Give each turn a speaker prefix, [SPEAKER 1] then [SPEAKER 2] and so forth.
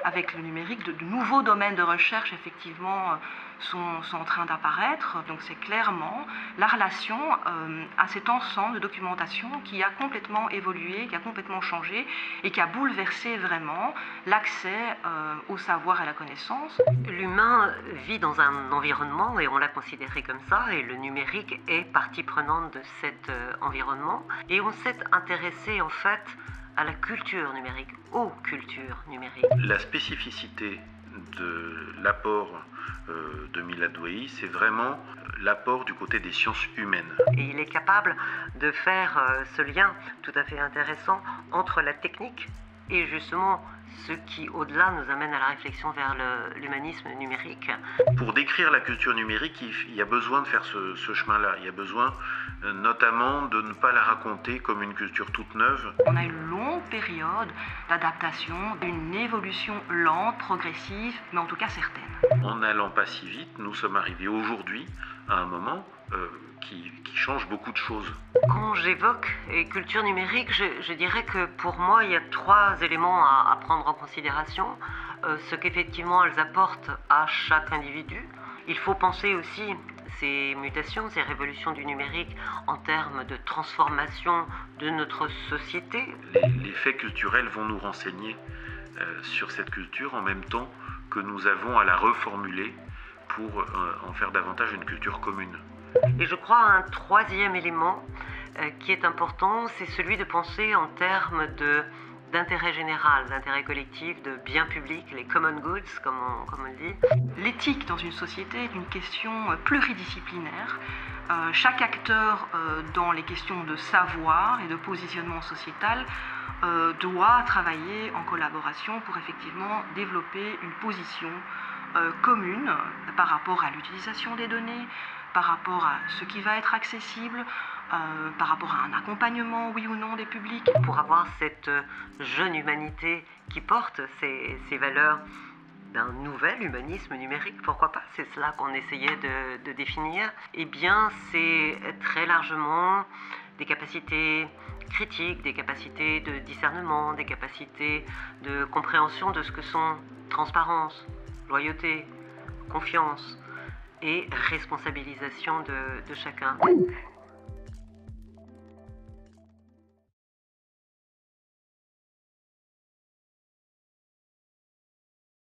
[SPEAKER 1] Avec le numérique, de nouveaux domaines de recherche, effectivement, sont en train d'apparaître. Donc c'est clairement la relation à cet ensemble de documentation qui a complètement évolué, qui a complètement changé et qui a bouleversé vraiment l'accès au savoir et à la connaissance.
[SPEAKER 2] L'humain vit dans un environnement et on l'a considéré comme ça, et le numérique est partie prenante de cet environnement. Et on s'est intéressé en fait à la culture numérique, aux cultures numériques.
[SPEAKER 3] La spécificité de l'apport de Milad Douei, c'est vraiment l'apport du côté des sciences humaines.
[SPEAKER 2] Et il est capable de faire ce lien tout à fait intéressant entre la technique et justement ce qui, au-delà, nous amène à la réflexion vers l'humanisme numérique.
[SPEAKER 3] Pour décrire la culture numérique, il y a besoin de faire ce chemin-là. Il y a besoin notamment de ne pas la raconter comme une culture toute neuve.
[SPEAKER 1] On a une longue période d'adaptation, une évolution lente, progressive, mais en tout cas certaine.
[SPEAKER 3] En n'allant pas si vite, nous sommes arrivés aujourd'hui à un moment qui change beaucoup de choses.
[SPEAKER 2] Quand j'évoque culture numérique, je dirais que pour moi, il y a 3 éléments à prendre en considération. Ce qu'effectivement elles apportent à chaque individu. Il faut penser aussi ces mutations, ces révolutions du numérique en termes de transformation de notre société.
[SPEAKER 3] Les faits culturels vont nous renseigner sur cette culture en même temps que nous avons à la reformuler pour en faire davantage une culture commune.
[SPEAKER 2] Et je crois un 3e élément qui est important, c'est celui de penser en termes d'intérêt général, d'intérêt collectif, de bien public, les common goods, comme on le dit.
[SPEAKER 1] L'éthique dans une société est une question pluridisciplinaire. Chaque acteur dans les questions de savoir et de positionnement sociétal doit travailler en collaboration pour effectivement développer une position commune par rapport à l'utilisation des données, par rapport à ce qui va être accessible, par rapport à un accompagnement, oui ou non, des publics.
[SPEAKER 2] Pour avoir cette jeune humanité qui porte ces valeurs d'un nouvel humanisme numérique, pourquoi pas, c'est cela qu'on essayait de définir, eh bien c'est très largement des capacités critiques, des capacités de discernement, des capacités de compréhension de ce que sont transparence, loyauté, confiance et responsabilisation de chacun.